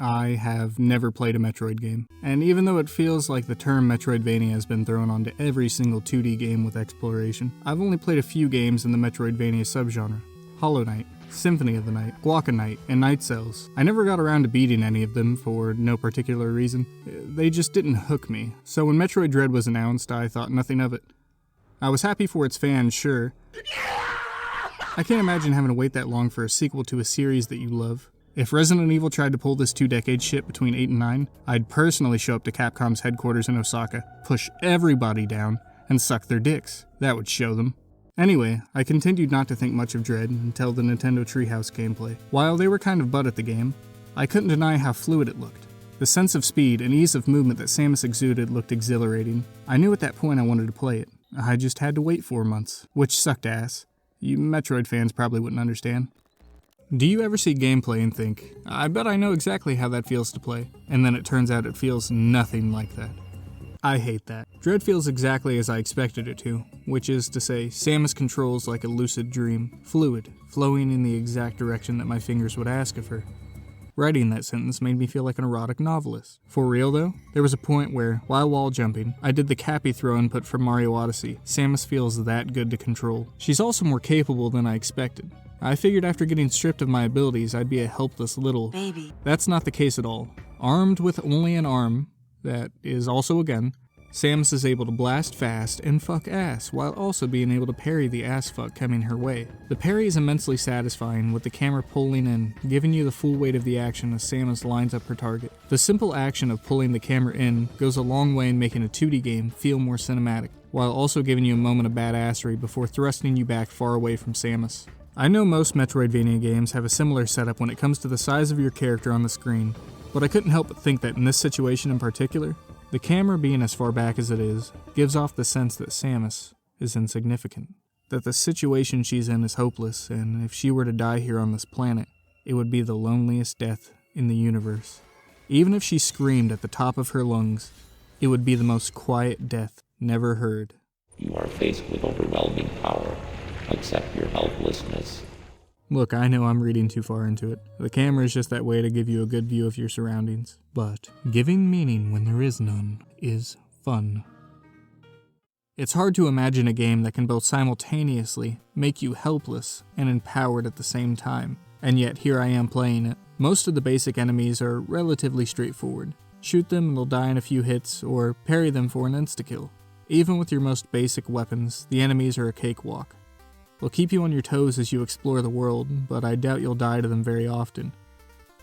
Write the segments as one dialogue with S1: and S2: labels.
S1: I have never played a Metroid game, and even though it feels like the term Metroidvania has been thrown onto every single 2D game with exploration, I've only played a few games in the Metroidvania subgenre. Hollow Knight, Symphony of the Night, Guacanite, and Night Cells. I never got around to beating any of them for no particular reason. They just didn't hook me, so when Metroid Dread was announced, I thought nothing of it. I was happy for its fans, sure. I can't imagine having to wait that long for a sequel to a series that you love. If Resident Evil tried to pull this 2-decade shit between 8 and 9, I'd personally show up to Capcom's headquarters in Osaka, push everybody down, and suck their dicks. That would show them. Anyway, I continued not to think much of Dread until the Nintendo Treehouse gameplay. While they were kind of butt at the game, I couldn't deny how fluid it looked. The sense of speed and ease of movement that Samus exuded looked exhilarating. I knew at that point I wanted to play it. I just had to wait 4 months, which sucked ass. You Metroid fans probably wouldn't understand. Do you ever see gameplay and think, I bet I know exactly how that feels to play, and then it turns out it feels nothing like that? I hate that. Dread feels exactly as I expected it to, which is to say, Samus controls like a lucid dream, fluid, flowing in the exact direction that my fingers would ask of her. Writing that sentence made me feel like an erotic novelist. For real though, there was a point where, while wall jumping, I did the Cappy throw input from Mario Odyssey. Samus feels that good to control. She's also more capable than I expected. I figured after getting stripped of my abilities, I'd be a helpless little baby. That's not the case at all. Armed with only an arm, that is also a gun, Samus is able to blast fast and fuck ass, while also being able to parry the ass fuck coming her way. The parry is immensely satisfying, with the camera pulling in, giving you the full weight of the action as Samus lines up her target. The simple action of pulling the camera in goes a long way in making a 2D game feel more cinematic, while also giving you a moment of badassery before thrusting you back far away from Samus. I know most Metroidvania games have a similar setup when it comes to the size of your character on the screen, but I couldn't help but think that in this situation in particular, the camera being as far back as it is, gives off the sense that Samus is insignificant. That the situation she's in is hopeless, and if she were to die here on this planet, it would be the loneliest death in the universe. Even if she screamed at the top of her lungs, it would be the most quiet death never heard.
S2: You are faced with overwhelming power. Accept your helplessness.
S1: Look, I know I'm reading too far into it. The camera is just that way to give you a good view of your surroundings. But giving meaning when there is none is fun. It's hard to imagine a game that can both simultaneously make you helpless and empowered at the same time. And yet here I am playing it. Most of the basic enemies are relatively straightforward. Shoot them and they'll die in a few hits, or parry them for an insta-kill. Even with your most basic weapons, the enemies are a cakewalk. They'll keep you on your toes as you explore the world, but I doubt you'll die to them very often.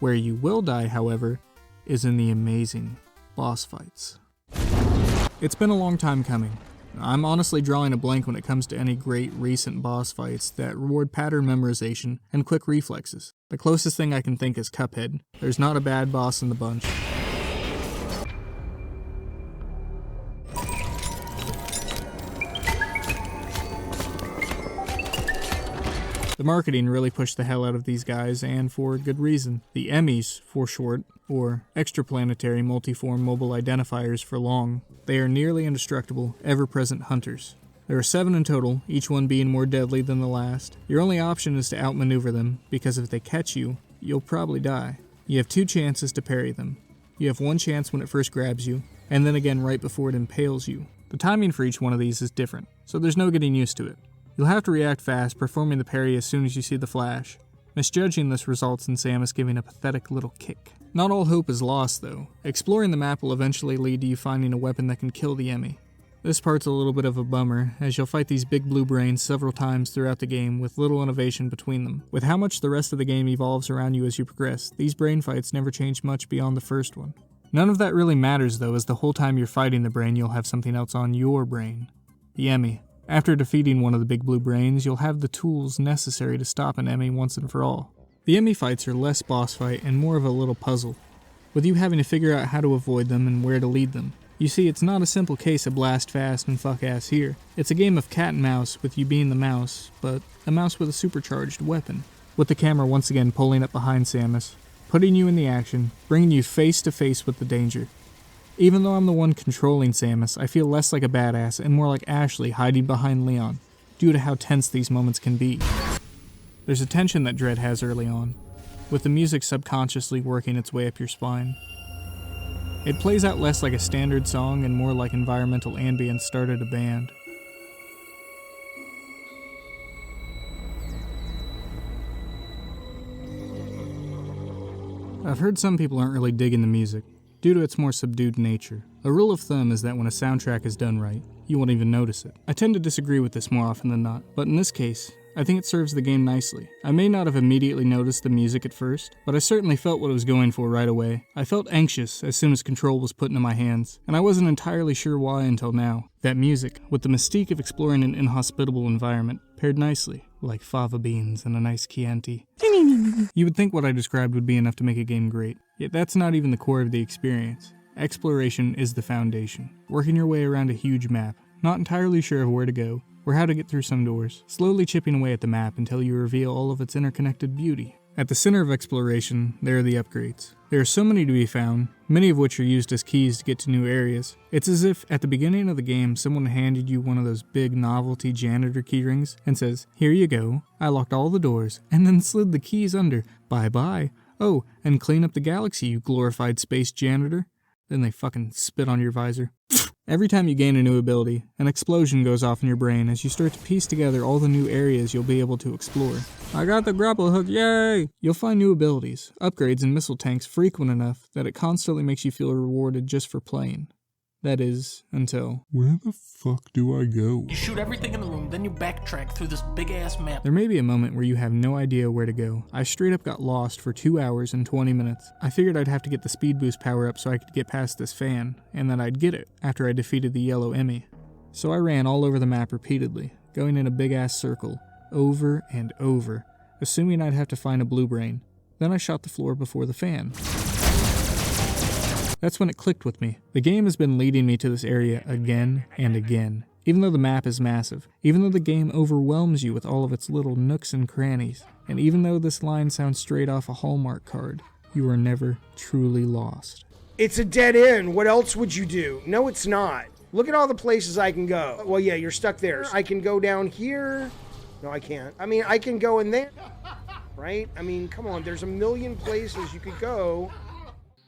S1: Where you will die, however, is in the amazing boss fights. It's been a long time coming. I'm honestly drawing a blank when it comes to any great recent boss fights that reward pattern memorization and quick reflexes. The closest thing I can think is Cuphead. There's not a bad boss in the bunch. The marketing really pushed the hell out of these guys, and for good reason. The EMMIs, for short, or Extraplanetary Multiform Mobile Identifiers for long. They are nearly indestructible, ever-present hunters. There are 7 in total, each one being more deadly than the last. Your only option is to outmaneuver them, because if they catch you, you'll probably die. You have 2 chances to parry them. You have 1 chance when it first grabs you, and then again right before it impales you. The timing for each one of these is different, so there's no getting used to it. You'll have to react fast, performing the parry as soon as you see the flash. Misjudging this results in Samus giving a pathetic little kick. Not all hope is lost, though. Exploring the map will eventually lead to you finding a weapon that can kill the EMMI. This part's a little bit of a bummer, as you'll fight these big blue brains several times throughout the game with little innovation between them. With how much the rest of the game evolves around you as you progress, these brain fights never change much beyond the first one. None of that really matters, though, as the whole time you're fighting the brain, you'll have something else on your brain. The EMMI. After defeating one of the big blue brains, you'll have the tools necessary to stop an EMMI once and for all. The EMMI fights are less boss fight and more of a little puzzle, with you having to figure out how to avoid them and where to lead them. You see, it's not a simple case of blast fast and fuck ass here. It's a game of cat and mouse with you being the mouse, but a mouse with a supercharged weapon. With the camera once again pulling up behind Samus, putting you in the action, bringing you face to face with the danger. Even though I'm the one controlling Samus, I feel less like a badass and more like Ashley hiding behind Leon, due to how tense these moments can be. There's a tension that Dread has early on. with the music subconsciously working its way up your spine. It plays out less like a standard song and more like environmental ambience started a band. I've heard some people aren't really digging the music, due to its more subdued nature. A rule of thumb is that when a soundtrack is done right, you won't even notice it. I tend to disagree with this more often than not, but in this case, I think it serves the game nicely. I may not have immediately noticed the music at first, but I certainly felt what it was going for right away. I felt anxious as soon as control was put into my hands, and I wasn't entirely sure why until now. That music, with the mystique of exploring an inhospitable environment, paired nicely, like fava beans and a nice Chianti. You would think what I described would be enough to make a game great, yet that's not even the core of the experience. Exploration is the foundation, working your way around a huge map, not entirely sure of where to go, or how to get through some doors, slowly chipping away at the map until you reveal all of its interconnected beauty. At the center of exploration, there are the upgrades. There are so many to be found, many of which are used as keys to get to new areas. It's as if, at the beginning of the game, someone handed you one of those big novelty janitor keyrings and says, "Here you go, I locked all the doors," and then slid the keys under. Bye-bye. Oh, and clean up the galaxy, you glorified space janitor. Then they fucking spit on your visor. Every time you gain a new ability, an explosion goes off in your brain as you start to piece together all the new areas you'll be able to explore. I got the grapple hook, yay! You'll find new abilities, upgrades, and missile tanks frequent enough that it constantly makes you feel rewarded just for playing. That is, until... Where the fuck do I go?
S3: You shoot everything in the room, then you backtrack through this big-ass map.
S1: There may be a moment where you have no idea where to go. I straight up got lost for 2 hours and 20 minutes. I figured I'd have to get the speed boost power up so I could get past this fan, and that I'd get it after I defeated the yellow Emmy. So I ran all over the map repeatedly, going in a big-ass circle, over and over, assuming I'd have to find a blue brain. Then I shot the floor before the fan. That's when it clicked with me. The game has been leading me to this area again and again. Even though the map is massive, even though the game overwhelms you with all of its little nooks and crannies, and even though this line sounds straight off a Hallmark card, you are never truly lost.
S4: It's a dead end. What else would you do? No, it's not. Look at all the places I can go. Well, yeah, you're stuck there. I can go down here. No, I can't. I mean, I can go in there, right? I mean, come on. There's a million places you could go.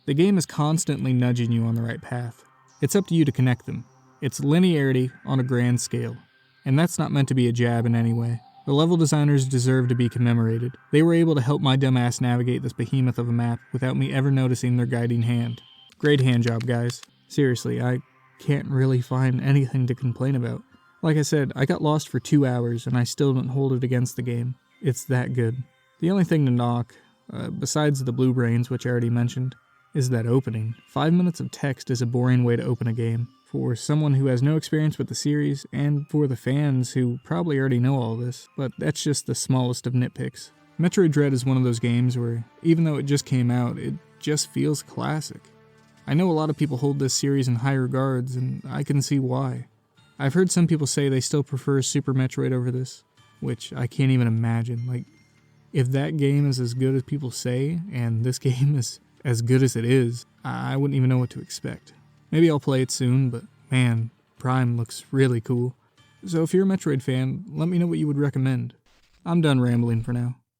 S1: The game is constantly nudging you on the right path. It's up to you to connect them. It's linearity on a grand scale. And that's not meant to be a jab in any way. The level designers deserve to be commemorated. They were able to help my dumbass navigate this behemoth of a map without me ever noticing their guiding hand. Great hand job, guys. Seriously, I can't really find anything to complain about. Like I said, I got lost for 2 hours and I still don't hold it against the game. It's that good. The only thing to knock, besides the blue brains, which I already mentioned, is that opening. 5 minutes of text is a boring way to open a game. For someone who has no experience with the series, and for the fans who probably already know all this, but that's just the smallest of nitpicks. Metroid Dread is one of those games where, even though it just came out, it just feels classic. I know a lot of people hold this series in high regards, and I can see why. I've heard some people say they still prefer Super Metroid over this, which I can't even imagine. Like, if that game is as good as people say, and this game is as good as it is, I wouldn't even know what to expect. Maybe I'll play it soon, but man, Prime looks really cool. So if you're a Metroid fan, let me know what you would recommend. I'm done rambling for now.